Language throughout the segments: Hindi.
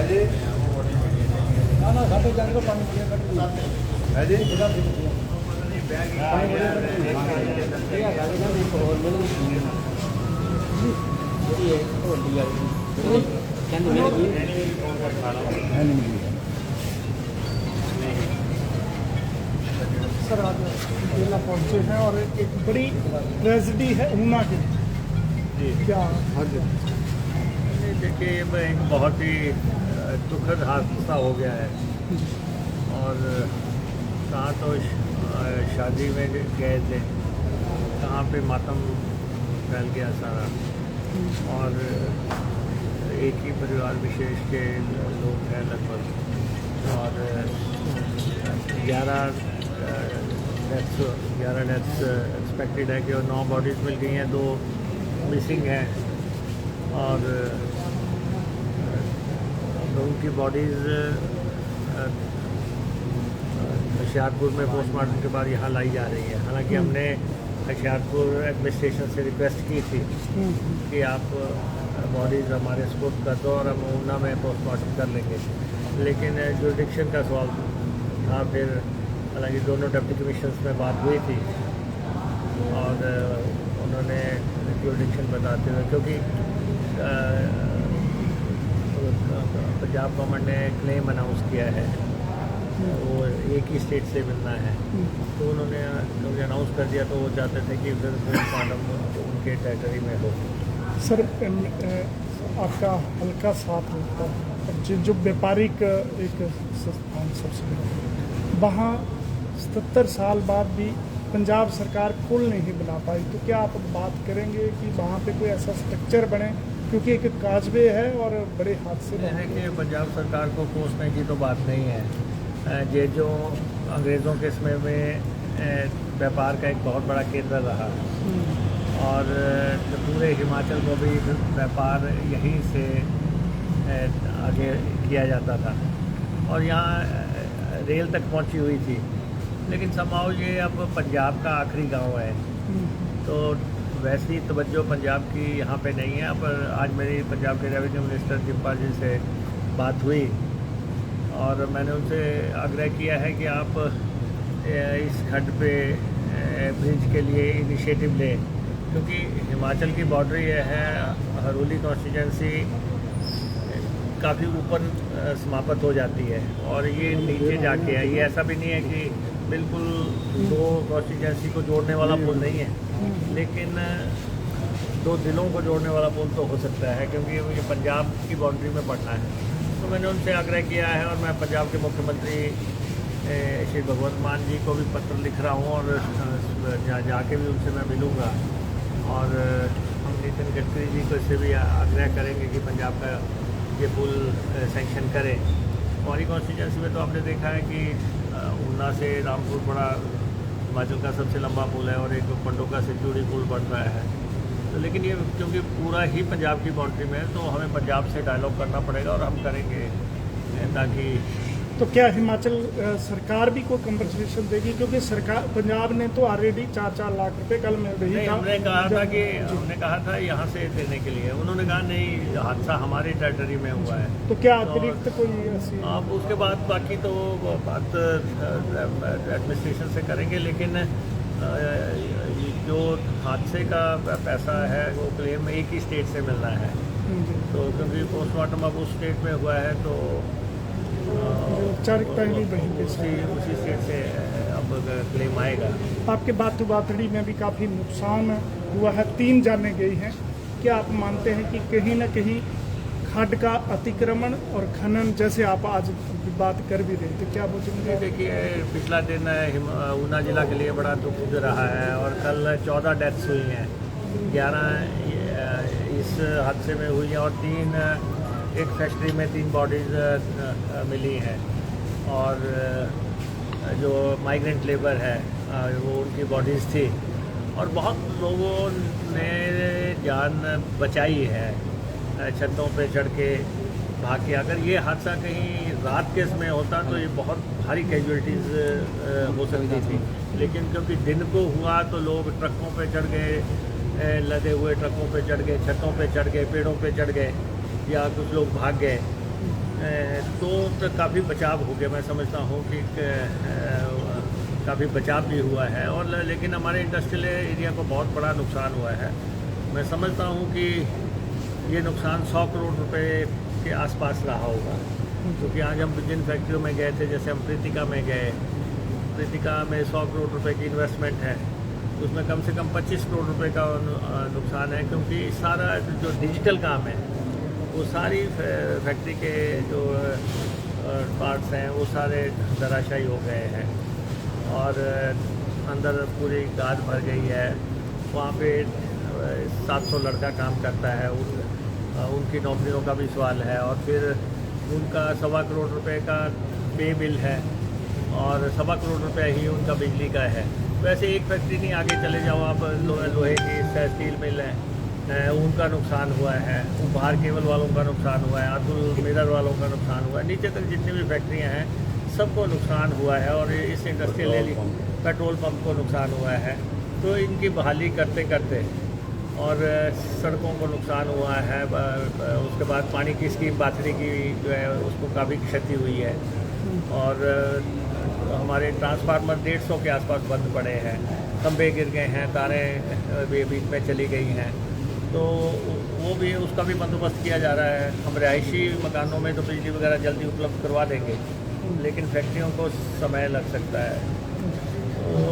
जी ना ना घाटे जाने को पानी है जी सर आज जिला पहुंचे हैं और एक बड़ी ट्रेजेडी है ऊना की। जी क्या देखिए ये एक बहुत ही दुखद हादसा हो गया है और कहाँ तो शादी में गए थे, कहाँ पे मातम फैल गया सारा और एक ही परिवार विशेष के लोग हैं लगभग और 11 डेथ्स एक्सपेक्टेड है कि और 9 बॉडीज़ मिल गई हैं, 2 मिसिंग हैं और लोगों की बॉडीज़ होशियारपुर में पोस्टमार्टम के बाद यहाँ लाई जा रही है। हालांकि हमने होशियारपुर एडमिनिस्ट्रेशन से रिक्वेस्ट की थी कि आप बॉडीज़ हमारे सपोर्ट कर दो और हम ऊना में पोस्टमार्टम कर लेंगे, लेकिन जुरिडिक्शन का सवाल था। फिर हालांकि दोनों डिप्टी कमिश्नर्स में बात हुई थी और उन्होंने जुरिडिक्शन बताते हुए, क्योंकि पंजाब गवर्नमेंट ने क्लेम अनाउंस किया है वो एक ही स्टेट से मिलना है, तो उन्होंने क्योंकि अनाउंस कर दिया तो वो चाहते थे कि फिर पोस्टमार्टम उनके टेरिटरी में हो। सर आपका हल्का साथ होता है जो व्यापारिक एक संस्थान सबसे वहाँ 77 साल बाद भी पंजाब सरकार पुल नहीं बना पाई, तो क्या आप बात करेंगे कि वहाँ पे कोई ऐसा स्ट्रक्चर बने, क्योंकि एक काजवे है और बड़े हादसे देखिए पंजाब सरकार को कोसने की तो बात नहीं है। ये जो अंग्रेज़ों के समय में व्यापार का एक बहुत बड़ा केंद्र रहा और पूरे हिमाचल को भी व्यापार यहीं से आगे किया जाता था और यहाँ रेल तक पहुँची हुई थी, लेकिन समाओ ये अब पंजाब का आखिरी गांव है, तो वैसी तवज्जो पंजाब की यहाँ पे नहीं है। पर आज मेरी पंजाब के रेवेन्यू मिनिस्टर जिप्पा जी से बात हुई और मैंने उनसे आग्रह किया है कि आप इस खड्ड पे ब्रिज के लिए इनिशिएटिव लें, क्योंकि हिमाचल की बाउंड्री ये है, हरोली कॉन्स्टिट्यूंसी काफ़ी ऊपर समाप्त हो जाती है और ये नीचे जाके है। ये ऐसा भी नहीं है कि बिल्कुल 2 कॉन्स्टिट्यूंसी को जोड़ने वाला पुल नहीं है, लेकिन 2 दिलों को जोड़ने वाला पुल तो हो सकता है, क्योंकि ये पंजाब की बाउंड्री में पड़ना है। तो मैंने उनसे आग्रह किया है और मैं पंजाब के मुख्यमंत्री श्री भगवंत मान जी को भी पत्र लिख रहा हूँ और जाके भी उनसे मैं मिलूँगा और हम नितिन गडकरी जी को इससे भी आग्रह करेंगे कि पंजाब का ये पुल सेंक्शन करें। हमारी कॉन्स्टिट्यूंसी में तो आपने देखा है कि ऊना से रामपुर बड़ा हिमाचल का सबसे लंबा पुल है और एक पंडोका से चूड़ी पुल बन रहा है, तो लेकिन ये क्योंकि पूरा ही पंजाब की बाउंड्री में है तो हमें पंजाब से डायलॉग करना पड़ेगा और हम करेंगे ताकि। तो क्या हिमाचल सरकार भी कोई कंपनसेशन देगी, क्योंकि सरकार पंजाब ने तो ऑलरेडी 4-4 लाख रुपए कल मिल रही नहीं, हमने कहा था यहाँ से देने के लिए, उन्होंने कहा नहीं हादसा हमारे टेरिटरी में हुआ है। तो क्या अतिरिक्त कोई ऐसी आप उसके बाद बाकी तो बात एडमिनिस्ट्रेशन से करेंगे, लेकिन जो हादसे का पैसा है वो क्लेम एक ही स्टेट से मिलना है, तो क्योंकि पोस्टमार्टम अब उस स्टेट में हुआ है तो औपचारिक पहली बहन उसी स्टेट से अब क्लेम आएगा। आपके बाथड़ी में भी काफ़ी नुकसान हुआ है, 3 जाने गई हैं। क्या आप मानते हैं कि कहीं ना कहीं खड्ड का अतिक्रमण और खनन, जैसे आप आज बात कर भी रहे थे, क्या बोलेंगे? देखिए पिछला दिन ऊना जिला के लिए बड़ा दुख रहा है और कल 14 डेथ्स हुई हैं, 11 इस हादसे में हुई हैं और 3 एक फैक्ट्री में 3 बॉडीज़ मिली हैं और जो माइग्रेंट लेबर है वो उनकी बॉडीज़ थी और बहुत लोगों ने जान बचाई है छतों पे चढ़ के भाग के। अगर ये हादसा कहीं रात के समय होता तो ये बहुत भारी कैजुअलिटीज़ हो सकती थी, लेकिन क्योंकि दिन को हुआ तो लोग ट्रकों पे चढ़ गए, लदे हुए ट्रकों पे चढ़ गए, छतों पे चढ़ गए, पेड़ों पे चढ़ गए या कुछ लोग भाग गए। तो काफ़ी बचाव हो गया। मैं समझता हूँ कि काफ़ी बचाव भी हुआ है, और लेकिन हमारे इंडस्ट्रियल एरिया को बहुत बड़ा नुकसान हुआ है। मैं समझता हूँ कि ये नुकसान 100 करोड़ रुपए के आसपास रहा होगा, क्योंकि आज हम जिन फैक्ट्रियों में गए थे, जैसे हम प्रीतिका में गए, प्रीतिका में 100 करोड़ रुपए की इन्वेस्टमेंट है, उसमें कम से कम 25 करोड़ रुपए का नुकसान है, क्योंकि सारा जो डिजिटल काम है वो सारी फैक्ट्री के जो पार्ट्स हैं वो सारे धराशायी हो गए हैं, और अंदर पूरी गाद भर गई है। वहाँ पे 700 लड़का काम करता है, उनकी नौकरियों का भी सवाल है, और फिर उनका 1.25 करोड़ रुपए का पे बिल है, और 1.25 करोड़ रुपए ही उनका बिजली का है। वैसे एक फैक्ट्री नहीं, आगे चले जाओ आप, लोहे की स्टील मिल है, उनका नुकसान हुआ है, बाहर केबल वालों का नुकसान हुआ है, अतुल मिरर वालों का नुकसान हुआ है, नीचे तक जितनी भी फैक्ट्रियाँ हैं सबको नुकसान हुआ है, और इस इंडस्ट्रियल पेट्रोल पंप को नुकसान हुआ है। तो इनकी बहाली करते करते और सड़कों को नुकसान हुआ है, उसके बाद पानी की स्कीम बाथड़ी की जो है उसको काफ़ी क्षति हुई है, और हमारे ट्रांसफार्मर 150 के आसपास बंद पड़े हैं, खंभे गिर गए हैं, तारें बीच में चली गई हैं। तो वो भी, उसका भी बंदोबस्त किया जा रहा है। हम रिहायशी मकानों में तो बिजली वगैरह जल्दी उपलब्ध करवा देंगे, लेकिन फैक्ट्रियों को समय लग सकता है। तो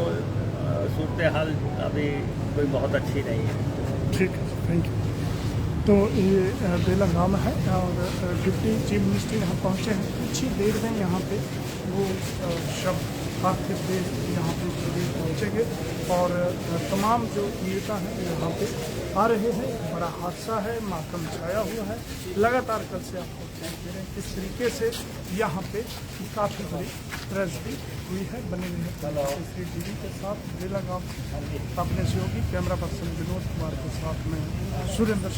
सूरत हाल अभी कोई बहुत अच्छी नहीं है। ठीक है, थैंक यू। तो ये बेलगाम है, और डिप्टी चीफ मिनिस्टर यहाँ पहुँचे हैं, कुछ ही देर में यहाँ पे वो शब्द पार्थिव देह यहाँ पे पहुँचेंगे, और तमाम जो नेता हैं यहाँ पे आ रहे हैं। बड़ा हादसा है, मातम छाया हुआ है। लगातार कल से आपको देख दे रहे हैं किस तरीके से यहाँ पे काफ़ी बड़ी ट्रेजेडी हुई है। बने हुए टीवी के साथ बेलगाम अपने सहयोगी कैमरा पर्सन विनोद कुमार के साथ में सुरेंद्र।